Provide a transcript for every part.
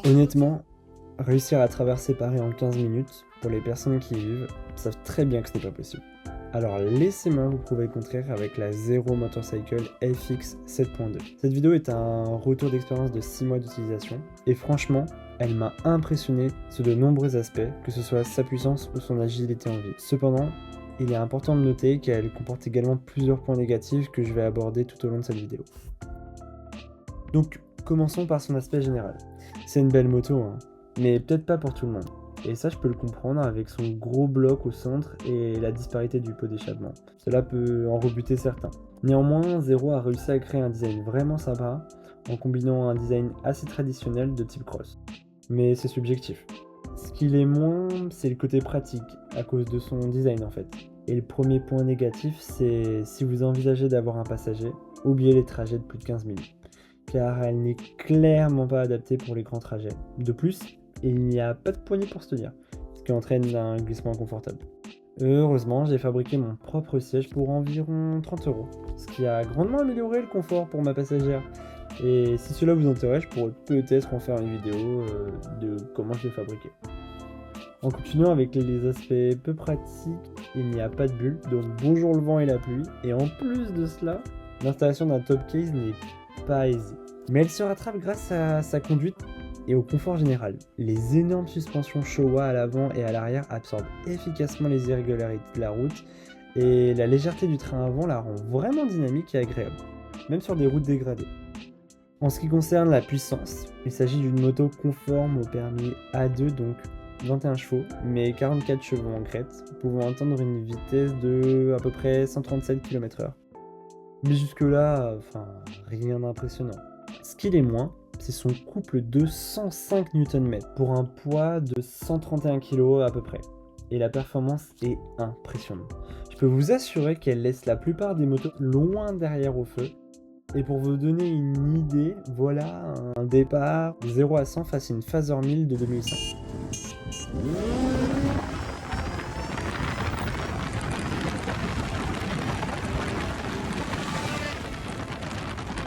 Honnêtement, réussir à traverser Paris en 15 minutes, pour les personnes qui y vivent, savent très bien que ce n'est pas possible. Alors laissez-moi vous prouver le contraire avec la Zero Motorcycle FX 7.2. Cette vidéo est un retour d'expérience de 6 mois d'utilisation, et franchement, elle m'a impressionné sur de nombreux aspects, que ce soit sa puissance ou son agilité en ville. Cependant, il est important de noter qu'elle comporte également plusieurs points négatifs que je vais aborder tout au long de cette vidéo. Donc, commençons par son aspect général. C'est une belle moto, hein, mais peut-être pas pour tout le monde. Et ça, je peux le comprendre avec son gros bloc au centre et la disparité du pot d'échappement. Cela peut en rebuter certains. Néanmoins, Zero a réussi à créer un design vraiment sympa en combinant un design assez traditionnel de type cross. Mais c'est subjectif. Ce qu'il est moins, c'est le côté pratique, à cause de son design en fait. Et le premier point négatif, c'est si vous envisagez d'avoir un passager, oubliez les trajets de plus de 15 minutes. Car elle n'est clairement pas adaptée pour les grands trajets. De plus, il n'y a pas de poignée pour se tenir, ce qui entraîne un glissement inconfortable. Heureusement, j'ai fabriqué mon propre siège pour environ 30 €, ce qui a grandement amélioré le confort pour ma passagère. Et si cela vous intéresse, je pourrais peut-être en faire une vidéo de comment je l'ai fabriqué. En continuant avec les aspects peu pratiques, il n'y a pas de bulle, donc bonjour le vent et la pluie, et en plus de cela, l'installation d'un top case n'est pas aisée. Mais elle se rattrape grâce à sa conduite et au confort général. Les énormes suspensions Showa à l'avant et à l'arrière absorbent efficacement les irrégularités de la route, et la légèreté du train avant la rend vraiment dynamique et agréable, même sur des routes dégradées. En ce qui concerne la puissance, il s'agit d'une moto conforme au permis A2, donc 21 chevaux, mais 44 chevaux en crête, pouvant atteindre une vitesse de à peu près 137 km/h. Mais jusque-là, rien d'impressionnant. Ce qu'il est moins, c'est son couple de 105 Nm pour un poids de 131 kg à peu près. Et la performance est impressionnante. Je peux vous assurer qu'elle laisse la plupart des motos loin derrière au feu. Et pour vous donner une idée, voilà un départ de 0 à 100 face à une Phaser 1000 de 2005.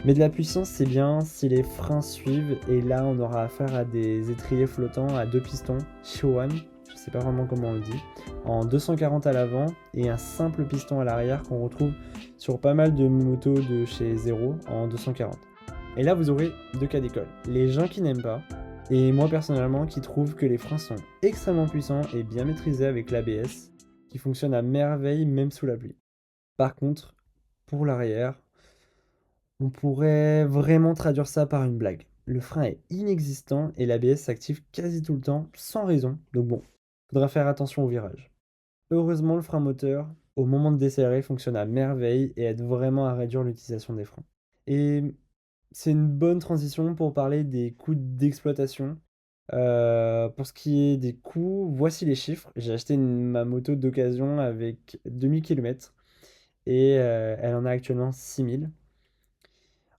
Mais de la puissance, c'est bien si les freins suivent, et là on aura affaire à des étriers flottants à 2 pistons Showan, je sais pas vraiment comment on le dit, en 240 à l'avant et un simple piston à l'arrière qu'on retrouve sur pas mal de motos de chez Zero en 240. Et là vous aurez deux cas d'école, les gens qui n'aiment pas, et moi personnellement qui trouve que les freins sont extrêmement puissants et bien maîtrisés avec l'ABS, qui fonctionne à merveille même sous la pluie. Par contre, pour l'arrière, on pourrait vraiment traduire ça par une blague. Le frein est inexistant et l'ABS s'active quasi tout le temps, sans raison, donc bon, faudra faire attention au virage. Heureusement, le frein moteur, au moment de décélérer, fonctionne à merveille et aide vraiment à réduire l'utilisation des freins. Et c'est une bonne transition pour parler des coûts d'exploitation. Pour ce qui est des coûts, voici les chiffres. J'ai acheté ma moto d'occasion avec 2000 km et elle en a actuellement 6000.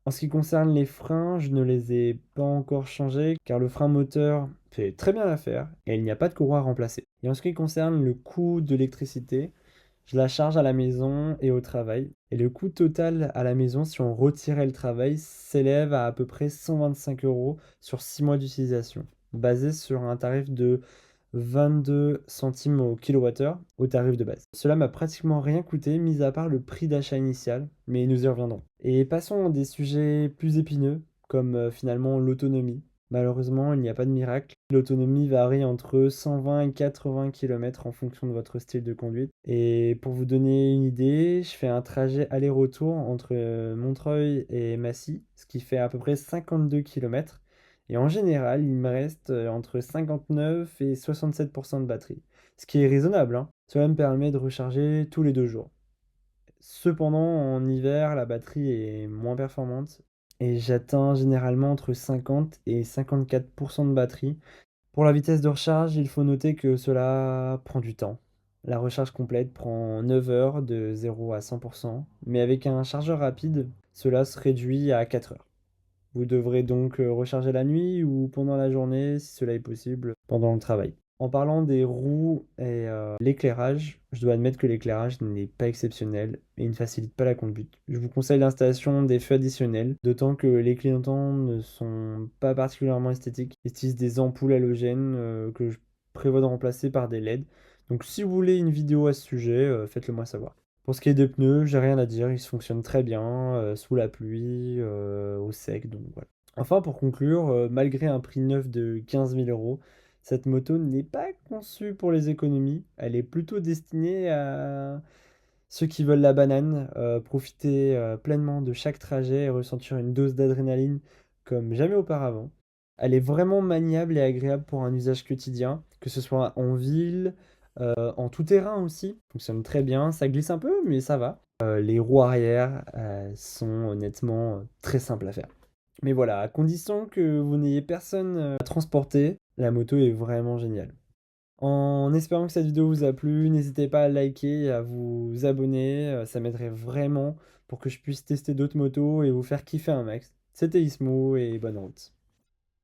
En ce qui concerne les freins, je ne les ai pas encore changés car le frein moteur fait très bien l'affaire et il n'y a pas de courroie à remplacer. Et en ce qui concerne le coût de l'électricité, je la charge à la maison et au travail. Et le coût total à la maison, si on retirait le travail, s'élève à peu près 125 € sur 6 mois d'utilisation, basé sur un tarif de 22 centimes au kilowattheure au tarif de base. Cela m'a pratiquement rien coûté, mis à part le prix d'achat initial, mais nous y reviendrons. Et passons à des sujets plus épineux, comme finalement l'autonomie. Malheureusement, il n'y a pas de miracle. L'autonomie varie entre 120 et 80 km en fonction de votre style de conduite. Et pour vous donner une idée, je fais un trajet aller-retour entre Montreuil et Massy, ce qui fait à peu près 52 km. Et en général, il me reste entre 59 et 67% de batterie, ce qui est raisonnable, hein. Cela me permet de recharger tous les 2 jours. Cependant, en hiver, la batterie est moins performante et j'atteins généralement entre 50 et 54% de batterie. Pour la vitesse de recharge, il faut noter que cela prend du temps. La recharge complète prend 9 heures de 0 à 100%, mais avec un chargeur rapide, cela se réduit à 4 heures. Vous devrez donc recharger la nuit ou pendant la journée, si cela est possible, pendant le travail. En parlant des roues et l'éclairage, je dois admettre que l'éclairage n'est pas exceptionnel et ne facilite pas la conduite. Je vous conseille l'installation des feux additionnels, d'autant que les clignotants ne sont pas particulièrement esthétiques. Ils utilisent des ampoules halogènes que je prévois de remplacer par des LED. Donc si vous voulez une vidéo à ce sujet, faites-le moi savoir. Pour ce qui est des pneus, j'ai rien à dire, ils fonctionnent très bien, sous la pluie, au sec, donc voilà. Enfin, pour conclure, malgré un prix neuf de 15 000 euros, cette moto n'est pas conçue pour les économies. Elle est plutôt destinée à ceux qui veulent la banane, profiter pleinement de chaque trajet et ressentir une dose d'adrénaline comme jamais auparavant. Elle est vraiment maniable et agréable pour un usage quotidien, que ce soit en ville, en tout terrain aussi. Fonctionne très bien, ça glisse un peu, mais ça va. Les roues arrière sont honnêtement très simples à faire. Mais voilà, à condition que vous n'ayez personne à transporter, la moto est vraiment géniale. En espérant que cette vidéo vous a plu, n'hésitez pas à liker et à vous abonner, ça m'aiderait vraiment pour que je puisse tester d'autres motos et vous faire kiffer un max. C'était Ismo et bonne route.